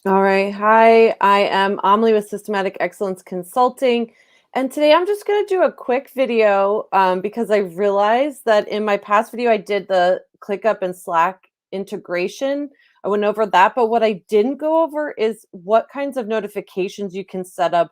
All right. Hi, I am Amelie with Systematic Excellence Consulting. And today I'm just going to do a quick video because I realized that in my past video, I did the ClickUp and Slack integration. I went over that. But what I didn't go over is what kinds of notifications you can set up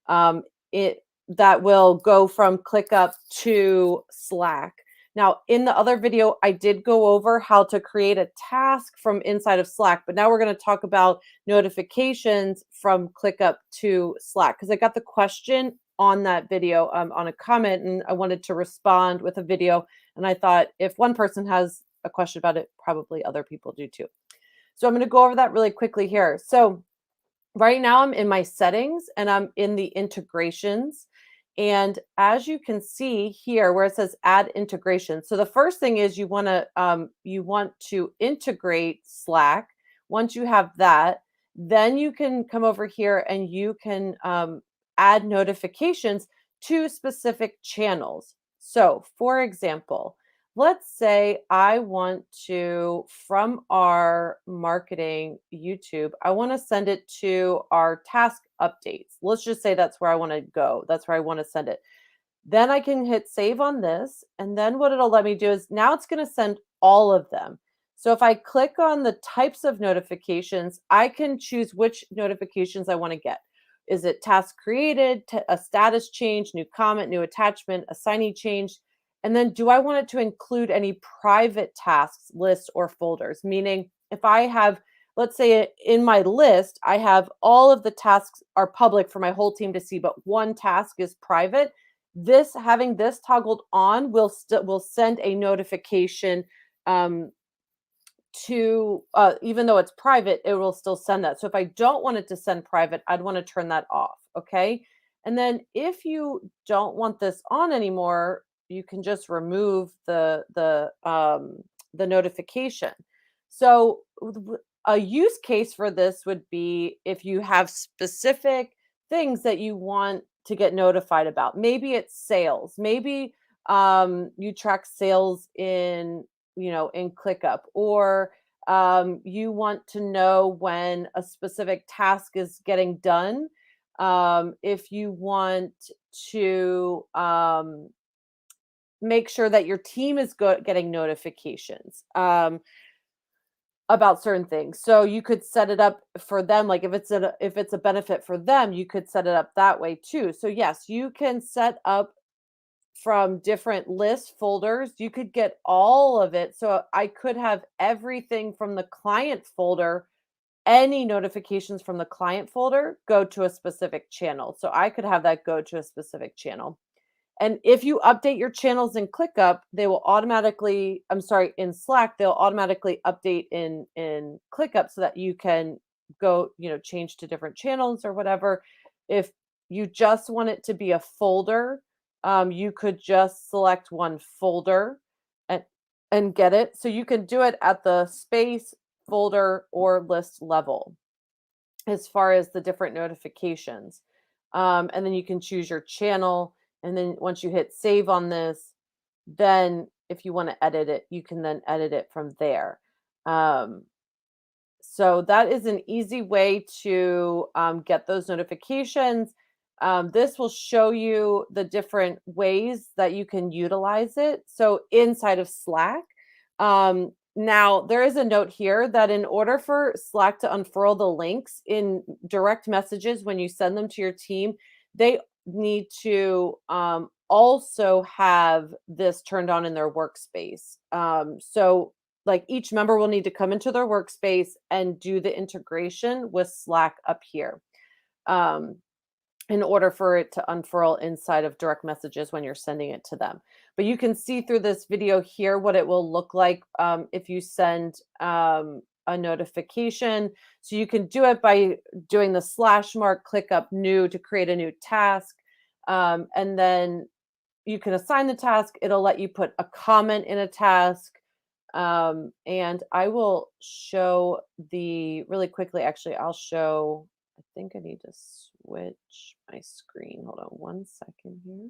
um, it, that will go from ClickUp to Slack. Now, in the other video, I did go over how to create a task from inside of Slack, but now we're going to talk about notifications from ClickUp to Slack because I got the question on that video on a comment and I wanted to respond with a video. And I thought if one person has a question about it, probably other people do too. So I'm going to go over that really quickly here. So right now I'm in my settings and I'm in the integrations. And as you can see here where it says add integration. So the first thing is you want to integrate Slack. Once you have that, then you can come over here and you can add notifications to specific channels. So for example, let's say I want to, from our marketing YouTube, I want to send it to our task updates. Let's just say that's where I want to go. That's where I want to send it. Then I can hit save on this. And then what it'll let me do is now it's going to send all of them. So if I click on the types of notifications, I can choose which notifications I want to get. Is it task created, a status change, new comment, new attachment, assignee change? And then do I want it to include any private tasks, lists, or folders? Meaning if I have, let's say in my list, I have all of the tasks are public for my whole team to see, but one task is private. This having this toggled on will send a notification um, to even though it's private, it will still send that. So if I don't want it to send private, I'd want to turn that off. Okay. And then if you don't want this on anymore, you can just remove the notification. So a use case for this would be if you have specific things that you want to get notified about. Maybe it's sales. Maybe you track sales in ClickUp, or you want to know when a specific task is getting done. If you want to make sure that your team is getting notifications about certain things, so you could set it up for them. Like if it's a benefit for them, you could set it up that way too. So yes, you can set up from different list folders. You could get all of it. So I could have everything from the client folder, any notifications from the client folder go to a specific channel. So I could have that go to a specific channel. And if you update your channels in ClickUp, they will automatically, I'm sorry, in Slack, they'll automatically update in ClickUp so that you can change to different channels or whatever. If you just want it to be a folder, you could just select one folder and get it. So you can do it at the space, folder, or list level as far as the different notifications. And then you can choose your channel. And then once you hit save on this, then if you want to edit it, you can then edit it from there. Um, so that is an easy way to get those notifications. This will show you the different ways that you can utilize it. So inside of Slack, now there is a note here that in order for Slack to unfurl the links in direct messages when you send them to your team, they need to also have this turned on in their workspace. So like each member will need to come into their workspace and do the integration with Slack up here um, in order for it to unfurl inside of direct messages when you're sending it to them. But you can see through this video here what it will look like if you send a notification. So you can do it by doing the slash mark, click up new to create a new task. And then you can assign the task. It'll let you put a comment in a task. And I will show the really quickly. Actually, I'll show. I think I need to switch my screen. Hold on one second here.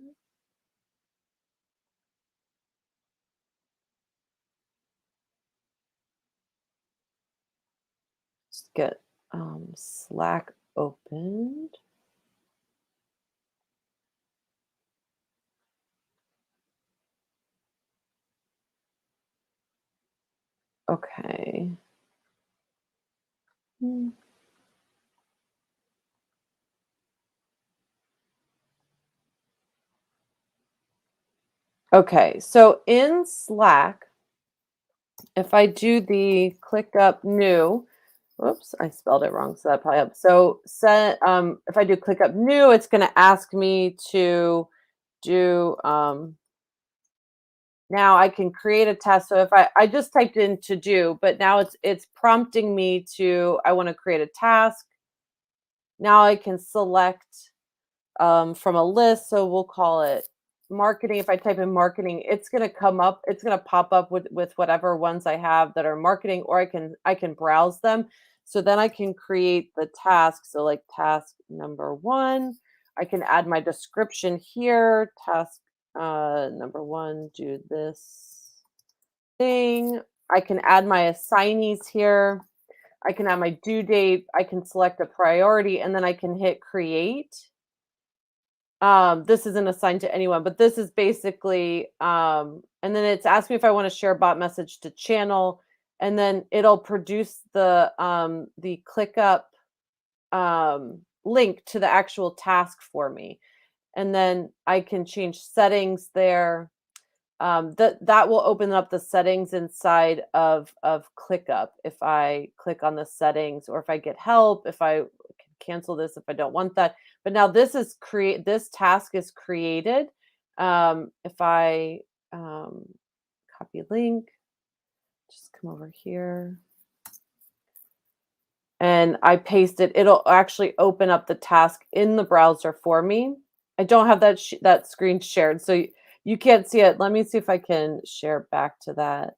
Just get Slack opened. Okay. Hmm. Okay, so in Slack, if I do the ClickUp new, whoops, I spelled it wrong, so that probably helps. So if I do ClickUp new, it's going to ask me to do now I can create a task. So if I just typed in to do, but now it's prompting me to I want to create a task. Now I can select from a list. So we'll call it marketing. If I type in marketing, it's going to come up. It's going to pop up with whatever ones I have that are marketing, or I can browse them. So then I can create the task. So like task number one, I can add my description here. Task number one, do this thing. I can add my assignees here. I can add my due date. I can select a priority, and then I can hit create. This isn't assigned to anyone, but this is basically, and then it's asked me if I want to share bot message to channel, and then it'll produce the ClickUp link to the actual task for me. And then I can change settings there. That will open up the settings inside of ClickUp. If I click on the settings, or if I get help, if I can cancel this if I don't want that. But now this task is created. If I copy link, just come over here and I paste it, it'll actually open up the task in the browser for me. I don't have that screen shared, so you can't see it. Let me see if I can share back to that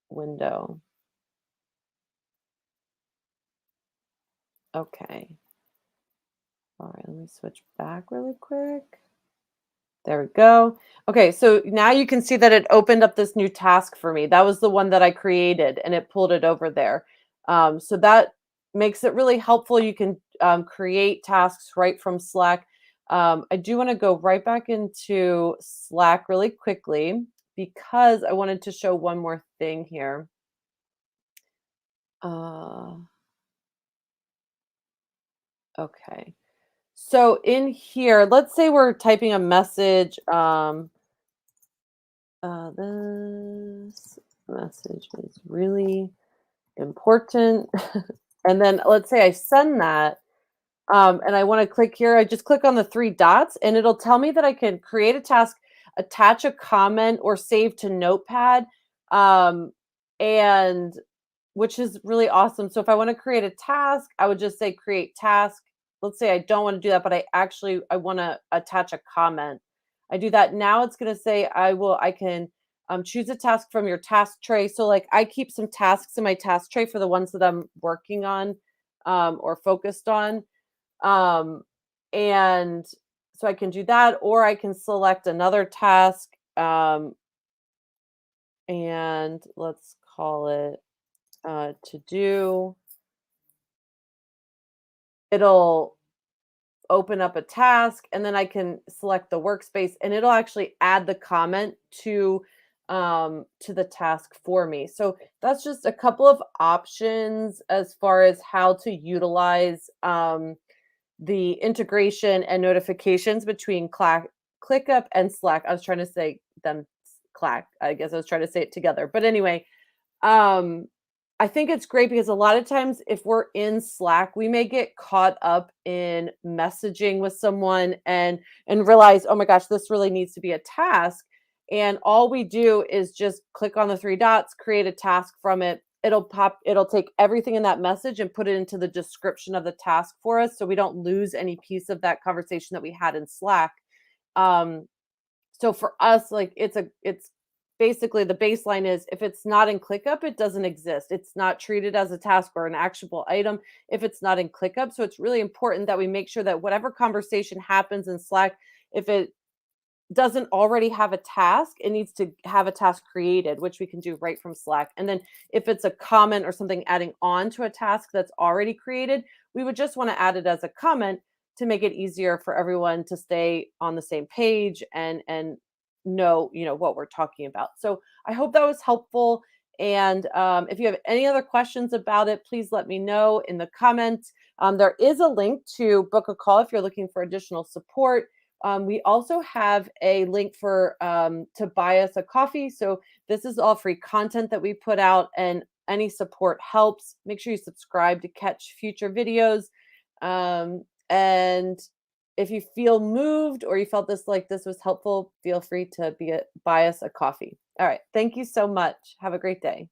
window. Okay. All right, let me switch back really quick. There we go. Okay, so now you can see that it opened up this new task for me. That was the one that I created, and it pulled it over there. So that makes it really helpful. You can create tasks right from Slack. I do want to go right back into Slack really quickly because I wanted to show one more thing here. Uh, okay. So in here, let's say we're typing a message. This message is really important. And then let's say I send that, and I want to click here. I just click on the three dots, and it'll tell me that I can create a task, attach a comment, or save to Notepad, and which is really awesome. So if I want to create a task, I would just say create task. Let's say I don't want to do that, but I want to attach a comment. I do that. Now it's going to say I can choose a task from your task tray. So like I keep some tasks in my task tray for the ones that I'm working on or focused on. Um, and so I can do that, or I can select another task, and let's call it to do. It'll open up a task, and then I can select the workspace, and it'll actually add the comment to the task for me. So that's just a couple of options as far as how to utilize the integration and notifications between ClickUp and Slack. I was trying to say them Slack. I guess I was trying to say it together. But anyway, um, I think it's great because a lot of times if we're in Slack, we may get caught up in messaging with someone and realize, oh my gosh, this really needs to be a task. And all we do is just click on the three dots, create a task from it. It'll take everything in that message and put it into the description of the task for us so we don't lose any piece of that conversation that we had in Slack. Um, so for us, like it's basically the baseline is if it's not in ClickUp, it doesn't exist. It's not treated as a task or an actionable item if it's not in ClickUp. So it's really important that we make sure that whatever conversation happens in Slack, if it doesn't already have a task, it needs to have a task created, which we can do right from Slack. And then if it's a comment or something adding on to a task that's already created, we would just want to add it as a comment to make it easier for everyone to stay on the same page and know, what we're talking about. So I hope that was helpful. And if you have any other questions about it, please let me know in the comments. There is a link to book a call if you're looking for additional support. We also have a link for to buy us a coffee. So this is all free content that we put out, and any support helps. Make sure you subscribe to catch future videos. And if you feel moved or you felt this was helpful, feel free to buy us a coffee. All right. Thank you so much. Have a great day.